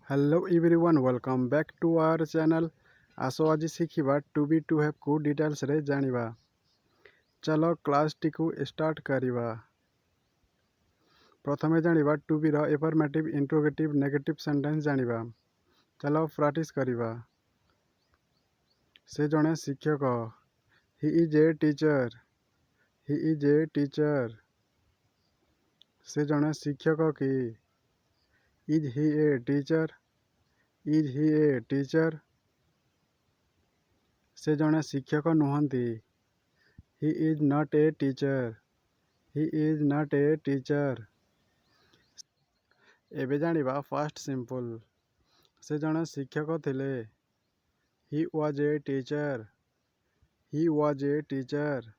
Hello everyone welcome back to our channel. आसो आज शिखा टू बी टू हैव को डिटेल्स रे जानिबा। चलो क्लास टी को स्टार्ट करिबा। प्रथमे जानिबा टू बी रो एफर्मेटिव इंट्रोगेटिव नेगेटिव सेंटेंस जानिबा। चलो प्रैक्टिस करिबा। से जणे शिक्षक। He is a teacher. He is a teacher. से जणे शिक्षक की। Is he a teacher. Is he a teacher. से जणे शिक्षक नुहंती। He is not a teacher. He is not a teacher. एबे जानिबा फर्स्ट सिंपल। से जणे शिक्षक थिले। He was a teacher. He was a teacher.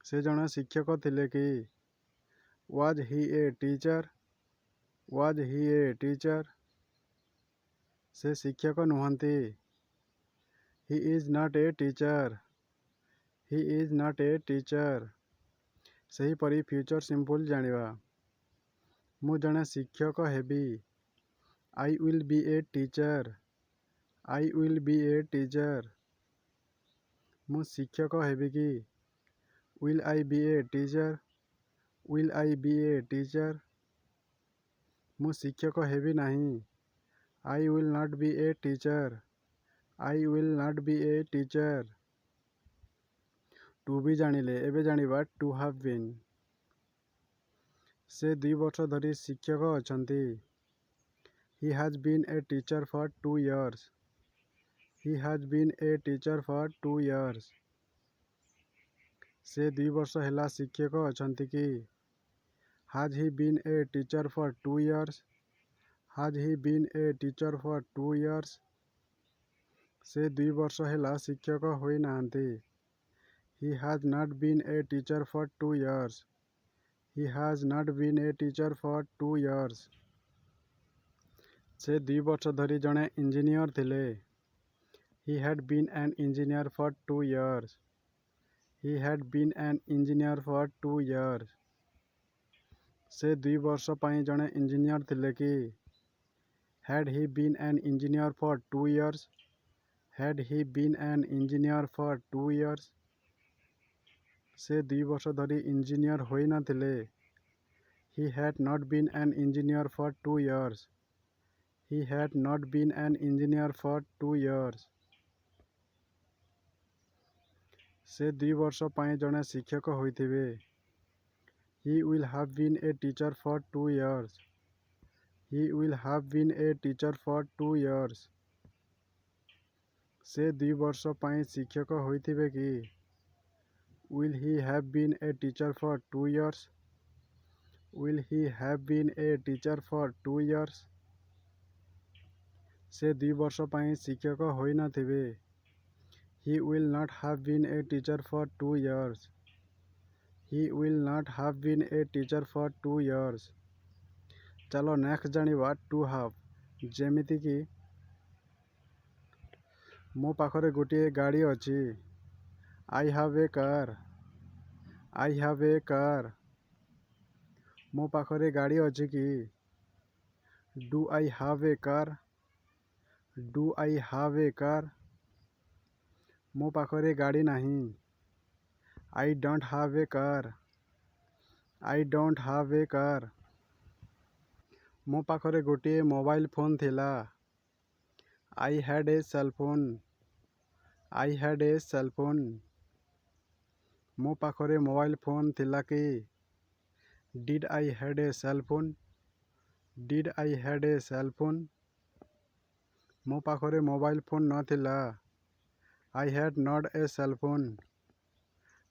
से जणे शिक्षक थिले कि। Was he a teacher. Was he a teacher. से शिक्षक नुहंती। He is not a teacher. He is not a teacher. सही परी फ्यूचर सिंपल जानिबा। मु जणे शिक्षक हेबी। I will be a teacher. I will be a teacher. मु शिक्षक हेबी कि। Will I be a teacher. Will I be a teacher. मु शिक्षक हेबी नहीं। I will not be a teacher. I will not be a teacher. To be जानिले एबे जानिबा टू हैव बीन। से 2 वर्ष धरी शिक्षक अछंती। He has been a teacher for 2 years। He has been a teacher for 2 years। से 2 वर्ष हेला शिक्षक अछंती कि। Has he been a teacher for 2 years। Has he been a teacher for 2 years। से 2 वर्ष हेला शिक्षक होई नाहंती। He has not been a teacher for 2 years। He has not been a teacher for 2 years। से 2 वर्ष धरी जणे इंजीनियर थिले। He had been an engineer for 2 years। He had been an engineer for 2 years। से 2 वर्ष पई जणे engineer थिले कि। Had he been an engineer for 2 years। Had he been an engineer for 2 years। से 2 वर्ष धरी इंजीनियर होई नथिले। He had not been an engineer for 2 years। He had not been an engineer for 2 years। से 2 वर्ष पई जणे शिक्षक होइथिबे। He will have been a teacher for 2 years। He will have been a teacher for 2 years। से 2 वर्ष पई शिक्षक होइथिबे कि। Will he have been a teacher for 2 years। Will he have been a teacher for 2 years। से 2 वर्ष पई शिक्षक होई नथिबे। He will not have been a teacher for 2 years। He will not have been a teacher for 2 years। चलो next जानिबा to have. जेमिति कि। मो पाखरे गोटे गाड़ी अछि। I have a car. I have a car. मो पाखरे गाड़ी अछि कि। Do I have a car. Do I have a car. मो पाखरे गाड़ी नहीं। I don't have a car. I don't have a car. मो पाखरे गोटे मोबाइल फोन थिला। I had a cell phone. I had a cell phone. मो पाखरे मोबाइल फोन थिला कि। Did I had a cell phone. Did I had a cell phone. मो पाखरे mobile phone नथिला। I had not a cell phone.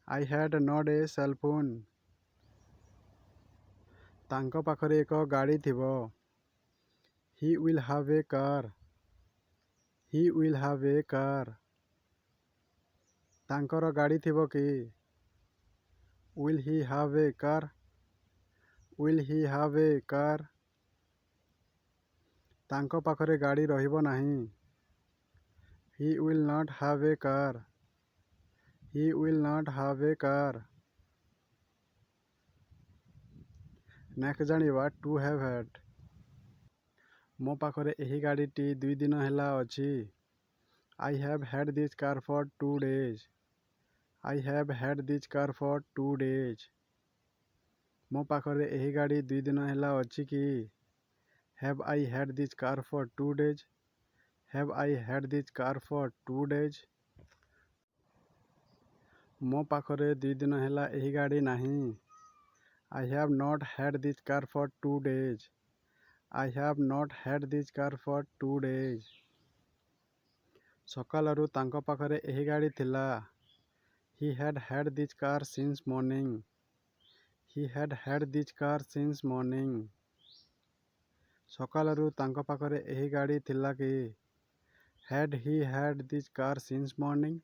I had not a cell phone. तांको पाखरे एक गाड़ी थिबो। He will have a car. He will have a car. तांकर गाड़ी थिबो कि। Will he have a car. Will he have a car. तांको पाखरे गाड़ी रहिबो नाही। He will not have a car. He will not have a car. Next जानिबा टू हैव हैड। ମୋ ପାଖରେ ଏହି ଗାଡ଼ିଟି 2 ଦିନ ହେଲା ଅଛି। I have had this car for 2 days. I have had this car for 2 days. ମୋ ପାଖରେ ଏହି ଗାଡ଼ି 2 ଦିନ ହେଲା ଅଛି କି? Have I had this car for 2 days? Have I had this car for 2 days? ମୋ ପାଖରେ 2 ଦିନ ହେଲା ଏହି ଗାଡ଼ି ନାହିଁ। I have not had this car for 2 days. I have not had this car for 2 days. ସକାଳରୁ ତାଙ୍କ ପାଖରେ ଏହି ଗାଡ଼ି ଥିଲା। He had had this car since morning. He had had this car since morning. ସକାଳରୁ ତାଙ୍କ ପାଖରେ ଏହି ଗାଡ଼ି ଥିଲା କି? Had he had this car since morning?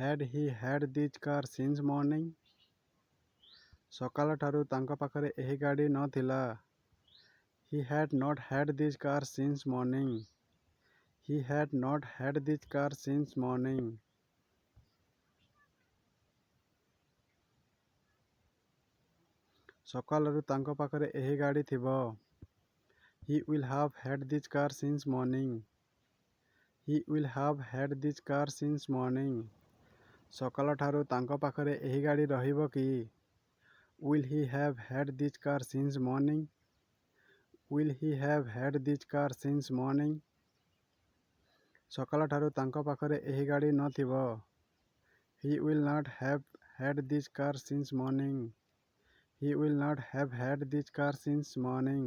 Had he had this car since morning? ସକାଳଠାରୁ ତାଙ୍କ ପାଖରେ ଏହି ଗାଡ଼ି ନଥିଲା। He had not had this car since morning. He had not had this car since morning. ସକାଳରୁ ତାଙ୍କ ପାଖରେ ଏହି ଗାଡ଼ି ଥିବ। He will have had this car since morning. He will have had this car since morning. ସକାଳଠାରୁ ତାଙ୍କ ପାଖରେ ଏହି ଗାଡ଼ି ରହିବ କି? Will he have had this car since morning? Will he have had this car since morning? ସକାଳଠାରୁ ତାଙ୍କ ପାଖରେ ଏହି ଗାଡ଼ି ନଥିବ। He will not have had this car since morning. He will not have had this car since morning.